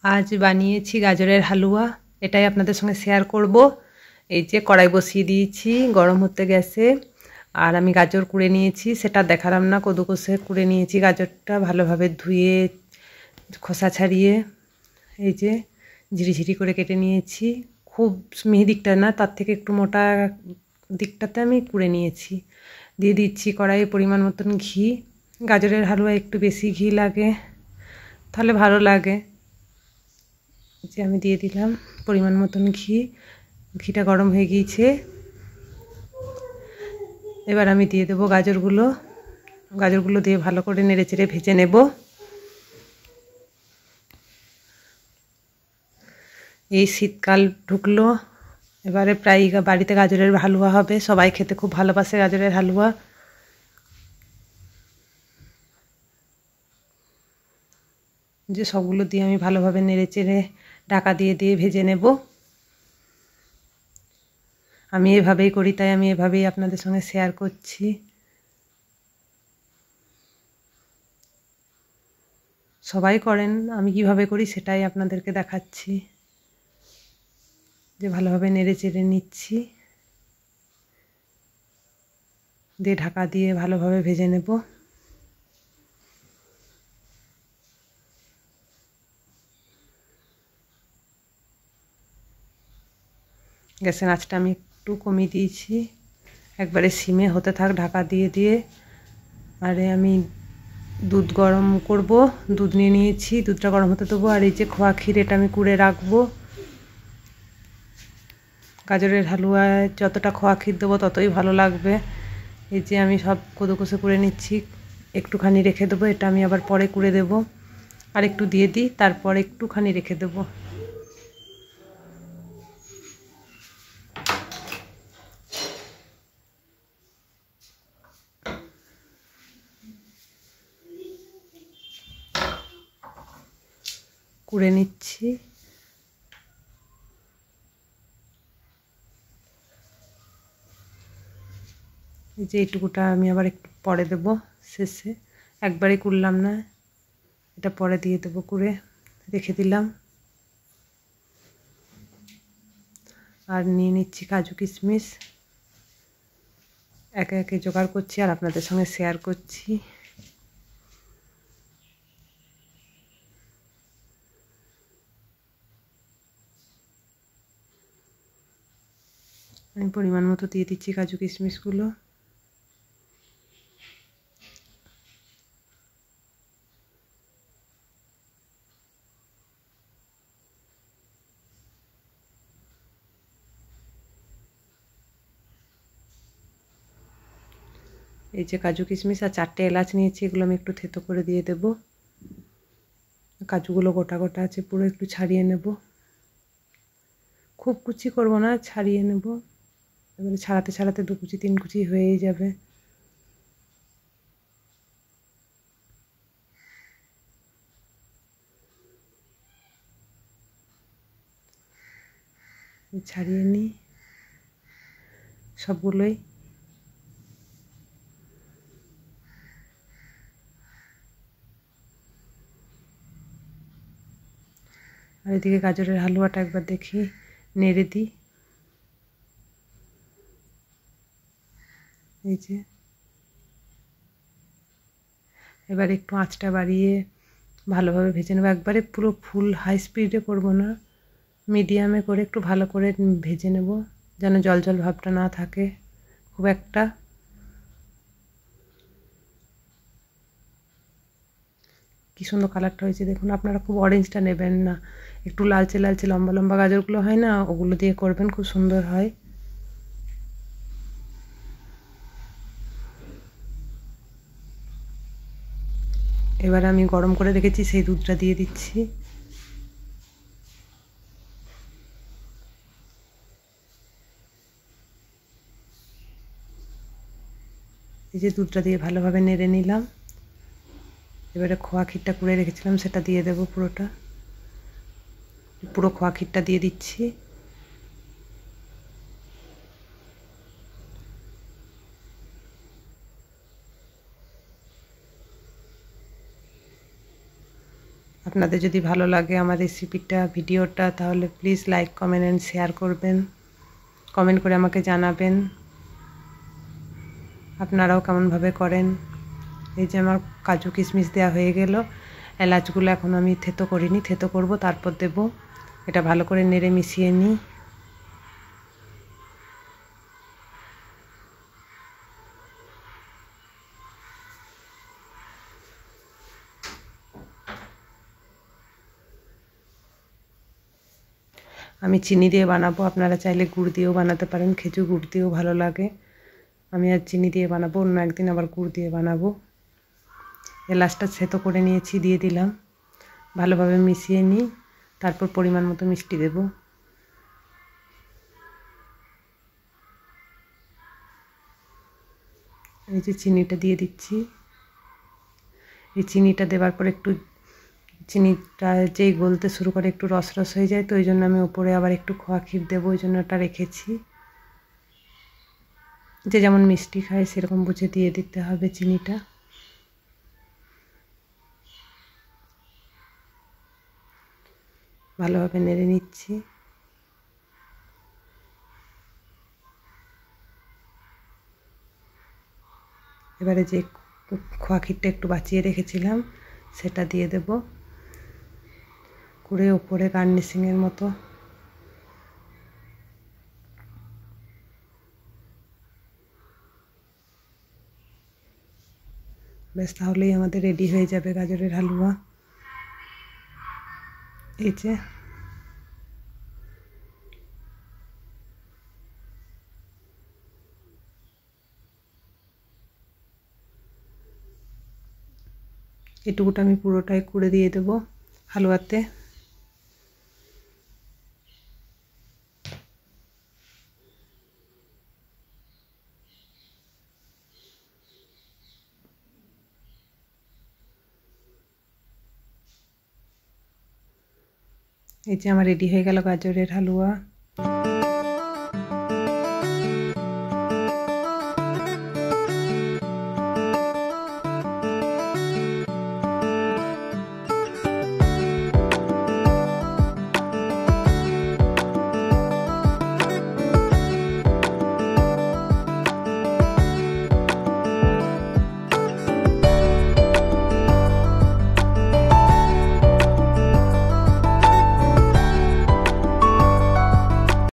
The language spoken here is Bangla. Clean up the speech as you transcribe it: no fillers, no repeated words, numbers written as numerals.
আজ বানিয়েছি গাজরের হালুয়া, এটাই আপনাদের সঙ্গে শেয়ার করব। এই যে কড়াই বসিয়ে দিয়েছি গরম হতে গ্যাসে, আর আমি গাজর কুড়ে নিয়েছি, সেটা দেখালাম না। কদু কষে কুড়ে নিয়েছি গাজরটা, ভালোভাবে ধুয়ে খোসা ছাড়িয়ে এই যে ঝিরিঝিরি করে কেটে নিয়েছি। খুব মিহি দিকটা না, তার থেকে একটু মোটা দিকটাতে আমি কুড়ে নিয়েছি। দিয়ে দিচ্ছি কড়াইয়ে পরিমাণ মতন ঘি। গাজরের হালুয়া একটু বেশি ঘি লাগে, তাহলে ভালো লাগে। যে আমি দিয়ে দিলাম পরিমাণ মতন ঘি। ঘিটা গরম হয়ে গিয়েছে, এবার আমি দিয়ে দেবো গাজরগুলো। গাজরগুলো দিয়ে ভালো করে নেড়ে চেড়ে ভেজে নেব। এই শীতকাল ঢুকলো, এবারে প্রায় বাড়িতে গাজরের হালুয়া হবে। সবাই খেতে খুব ভালোবাসে গাজরের হালুয়া। যে সবগুলো দিয়ে আমি ভালোভাবে নেড়ে চেড়ে ঢাকা দিয়ে দিয়ে ভেজে নেব। আমি এভাবেই করি, তাই আমি এভাবেই আপনাদের সঙ্গে শেয়ার করছি। সবাই করেন, আমি কিভাবে করি সেটাই আপনাদেরকে দেখাচ্ছি। যে ভালোভাবে নেড়ে চেড়ে নিচ্ছি, দিয়ে ঢাকা দিয়ে ভালোভাবে ভেজে নেব। গ্যাসের আঁচটা আমি একটু কমিয়ে দিয়েছি, একবারে সিমে হতে থাক ঢাকা দিয়ে দিয়ে। আরে আমি দুধ গরম করব, দুধ নিয়ে নিয়েছি, দুধটা গরম হতে দেবো। আর এই যে খোয়া ক্ষীর, এটা আমি কুড়ে রাখবো। গাজরের হালুয়ায় যতটা খোয়া ক্ষীর দেবো ততই ভালো লাগবে। এই যে আমি সব কদু কষে কুড়ে নিচ্ছি, একটুখানি রেখে দেবো। এটা আমি আবার পরে কুড়ে দেবো, আর একটু দিয়ে দিই, তারপর একটুখানি রেখে দেবো। কুড়ে নিচ্ছি। এই যে এইটুকুটা আমি আবার একটু পরে দেবো শেষে, একবারে কুড়লাম না, এটা পরে দিয়ে দেবো। কুড়ে রেখে দিলাম। আর নিয়ে নিচ্ছি কাজু কিশমিশ, একে একে জোগাড় করছি আর আপনাদের সঙ্গে শেয়ার করছি। আমি পরিমাণ মতো দিয়ে দিচ্ছি কাজু কিশমিশগুলো। এই যে কাজু কিশমিশ আর 4টে এলাচ নিয়েছি, এগুলো আমি একটু থেতো করে দিয়ে দেব। কাজুগুলো গোটা গোটা আছে, পুরো একটু ছাড়িয়ে নেব। খুব কুচি করব না, ছাড়িয়ে নেব। এবারে ছাড়াতে ছাড়াতে 2 কুচি 3 কুচি হয়েই যাবে। ছাড়িয়ে নিই সবগুলোই। আর এদিকে গাজরের হালুয়াটা একবার দেখি, নেড়ে দিই। এই যে এবার একটু আঁচটা বাড়িয়ে ভালোভাবে ভেজে নেব। একবারে পুরো ফুল হাই স্পিডে করব না, মিডিয়ামে করে একটু ভালো করে ভেজে নেব, যেন জল জল ভাবটা না থাকে খুব একটা। কি সুন্দর কালারটা হয়েছে দেখুন। আপনারা খুব অরেঞ্জটা নেবেন না, একটু লালচে লালচে লম্বা লম্বা গাজরগুলো হয় না, ওগুলো দিয়ে করবেন, খুব সুন্দর হয়। এবার আমি গরম করে রেখেছি সেই দুধটা দিয়ে দিচ্ছি। এই যে দুধটা দিয়ে ভালোভাবে নেড়ে নিলাম। এবারে খোয়া ক্ষীরটা কুড়ে রেখেছিলাম সেটা দিয়ে দেবো পুরোটা, পুরো খোয়া ক্ষীরটা দিয়ে দিচ্ছি। আপনাদের যদি ভালো লাগে আমার রেসিপিটা ভিডিওটা তাহলে please like comment and share করবেন, কমেন্ট করে আমাকে জানাবেন আপনারাও কেমনভাবে করেন। এই যে আমার কাজু কিশমিশ দেওয়া হয়ে গেল, এলাচগুলো এখন আমি থেতো করিনি, থেতো করব তারপর দেব। এটা ভালো করে নেড়ে মিশিয়ে নিই। আমি চিনি দিয়ে বানাবো, আপনারা চাইলে গুড় দিয়েও বানাতে পারেন, খেজুর গুড় দিয়েও ভালো লাগে। আমি আর চিনি দিয়ে বানাবো, অন্য একদিন আবার গুড় দিয়ে বানাবো। এলাচটা থেতো করে নিয়েছি, দিয়ে দিলাম, ভালোভাবে মিশিয়ে নিই। তারপর পরিমাণ মতো মিষ্টি দেব। এই যে চিনিটা দিয়ে দিচ্ছি। এই চিনিটা দেওয়ার পর একটু চিনিটা যেই গলতে শুরু করে একটু রস রস হয়ে যায়, তো ওই জন্য আমি উপরে আবার একটু খোয়া ক্ষীর দেবো, ওই জন্য ওটা রেখেছি। যে যেমন মিষ্টি খায় সেরকম বুঝে দিয়ে দিতে হবে চিনিটা। ভালোভাবে নেড়ে নিচ্ছি। এবারে যে খোয়া ক্ষীরটা একটু বাঁচিয়ে রেখেছিলাম সেটা দিয়ে দেব, করে উপরে গার্নিশিংয়ের মতো। বেশ, তাহলেই আমাদের রেডি হয়ে যাবে গাজরের হালুয়া। এই যে এটুকুটা আমি পুরোটাই কুড়ে দিয়ে দেব হালুয়াতে। এই যে আমার রেডি হয়ে গেল গাজরের হালুয়া।